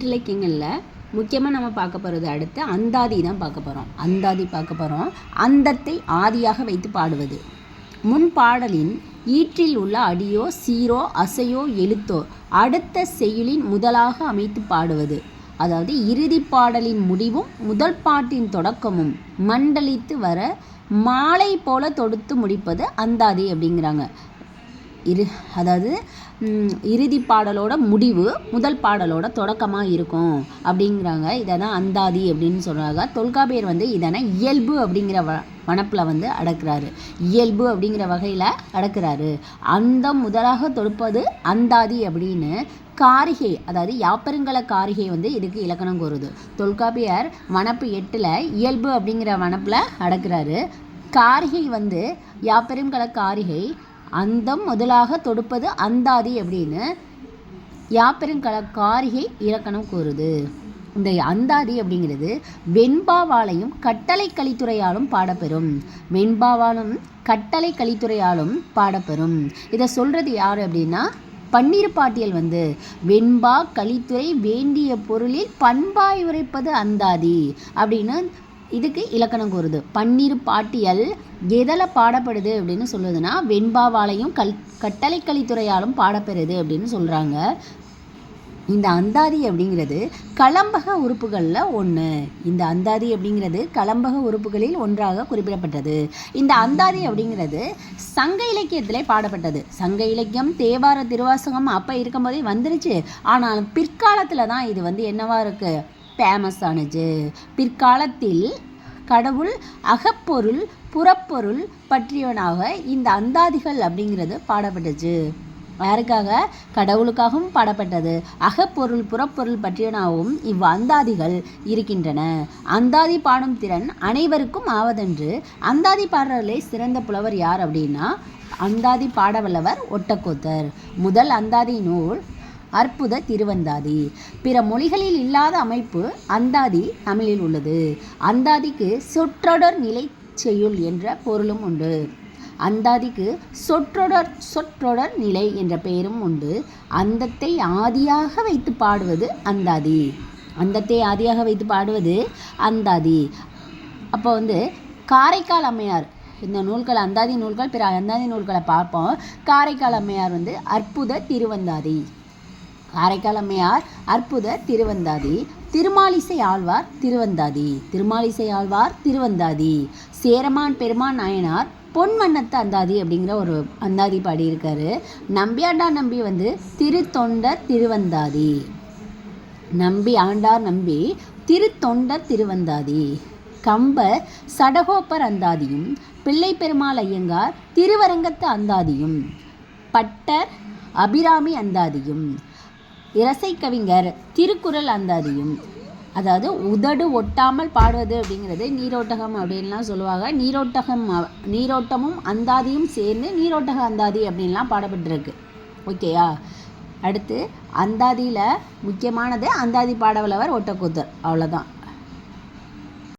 இலக்கியங்களில் முக்கியமாக நம்ம பார்க்க போகிறது அடுத்து அந்தாதி தான் பார்க்க போகிறோம். அந்தாதி பார்க்க போகிறோம். அந்தத்தை ஆதியாக வைத்து பாடுவது. முன் பாடலின் ஈற்றில் உள்ள அடியோ சீரோ அசையோ எழுத்தோ அடுத்த செய்யுளின் முதலாக அமைத்து பாடுவது. அதாவது இறுதி பாடலின் முடிவும் முதல் பாட்டின் தொடக்கமும் மண்டலித்து வர மாலை போல தொடுத்து முடிப்பது அந்தாதி அப்படிங்கிறாங்க. அதாவது இறுதி பாடலோட முடிவு முதல் பாடலோட தொடக்கமாக இருக்கும் அப்படிங்கிறாங்க. இதை தான் அந்தாதி அப்படின்னு சொல்கிறாங்க. தொல்காப்பியர் இதனை இயல்பு அப்படிங்கிற வனப்பில் அடக்குறாரு. இயல்பு அப்படிங்கிற வகையில் அடக்குறாரு. அந்த முதலாக தொடுப்பது அந்தாதி அப்படின்னு காரிகை, அதாவது யாப்பருங்கல காரிகை இதுக்கு இலக்கணம் கூறுது. தொல்காப்பியர் வனப்பு 8ல் இயல்பு அப்படிங்கிற வனப்பில் அடக்குறாரு. காரிகை யாப்பருங்கல காரிகை அந்தம் முதலாக தொடுப்பது அந்தாதி அப்படின்னு யாப்பருங்கல காரிகை இலக்கணம் கூறுது. இந்த அந்தாதி அப்படிங்கிறது வெண்பாவாலையும் கட்டளை கலித்துறையாலும் பாடப்பெறும். வெண்பாவாலும் கட்டளை கலித்துறையாலும் பாடப்பெறும். இதை சொல்கிறது யார் அப்படின்னா பன்னிரு பாட்டியல் வெண்பா கலித்துறை வேண்டிய பொருளில் பண்பாய் உரைப்பது அந்தாதி அப்படின்னு இதுக்கு இலக்கணம் கூறுது. பன்னிரு பாட்டியல் எதில் பாடப்படுது அப்படின்னு சொல்லுதுன்னா வெண்பாவாலையும் கட்டளை கலித்துறையாலும் பாடப்பெறுது அப்படின்னு சொல்கிறாங்க. இந்த அந்தாதி அப்படிங்கிறது களம்பக உறுப்புகளில் ஒன்று. இந்த அந்தாதி அப்படிங்கிறது களம்பக உறுப்புகளில் ஒன்றாக குறிப்பிடப்பட்டது. இந்த அந்தாதி அப்படிங்கிறது சங்க இலக்கியத்திலே பாடப்பட்டது. சங்க இலக்கியம் தேவார திருவாசகம் அப்போ இருக்கும்போதே வந்துருச்சு. ஆனாலும் பிற்காலத்தில் தான் இது என்னவா இருக்குது, ஃபேமஸ் ஆனுச்சு. பிற்காலத்தில் கடவுள் அகப்பொருள் புறப்பொருள் பற்றியவனாக இந்த அந்தாதிகள் அப்படிங்கிறது பாடப்பட்டுச்சு. யாருக்காக? கடவுளுக்காகவும் பாடப்பட்டது. அகப்பொருள் புறப்பொருள் பற்றியவனாகவும் அந்தாதிகள் இருக்கின்றன. அந்தாதி பாடும் திறன் அனைவருக்கும் ஆவதென்று அந்தாதி பாடலே சிறந்த புலவர் யார் அப்படின்னா அந்தாதி பாடவல்லவர் ஒட்டக்கூத்தர். முதல் அந்தாதி நூல் அற்புத திருவந்தாதி. பிற மொழிகளில் இல்லாத அமைப்பு அந்தாதி தமிழில் உள்ளது. அந்தாதிக்கு சொற்றொடர் நிலை செய்யுள் என்ற பொருளும் உண்டு. அந்தாதிக்கு சொற்றொடர் நிலை என்ற பெயரும் உண்டு. அந்தத்தை ஆதியாக வைத்து பாடுவது அந்தாதி. அந்தத்தை ஆதியாக வைத்து பாடுவது அந்தாதி. அப்போ காரைக்கால் அம்மையார், இந்த நூல்கள் அந்தாதி நூல்கள் பிற அந்தாதி நூல்களை பார்ப்போம். காரைக்கால் அம்மையார் அற்புத திருவந்தாதி. காரைக்கால் அம்மையார் அற்புத திருவந்தாதி. திருமாலிசை ஆழ்வார் திருவந்தாதி. திருமாலிசை ஆழ்வார் திருவந்தாதி. சேரமான் பெருமான் நாயனார் பொன்வண்ணத்து அந்தாதி அப்படிங்கிற ஒரு அந்தாதி பாடியிருக்காரு. நம்பியாண்டார் நம்பி திருத்தொண்டர் திருவந்தாதி. நம்பி ஆண்டார் நம்பி திருத்தொண்டர் திருவந்தாதி. கம்பர் சடகோப்பர் அந்தாதியும் பிள்ளை பெருமாள் ஐயங்கார் திருவரங்கத்து அந்தாதியும் பட்டர் அபிராமி அந்தாதியும் இரசை கவிஞர் திருக்குறள் அந்தாதியும். அதாவது உதடு ஒட்டாமல் பாடுவது அப்படிங்கிறது நீரோட்டகம் அப்படின்லாம் சொல்லுவாங்க. நீரோட்டமும் அந்தாதியும் சேர்ந்து நீரோட்டக அந்தாதி அப்படின்லாம் பாடப்பட்டிருக்கு. ஓகேயா? அடுத்து அந்தாதியில் முக்கியமானது அந்தாதி பாடவல்லவர் ஒட்டக்கூத்தர். அவ்வளோதான்.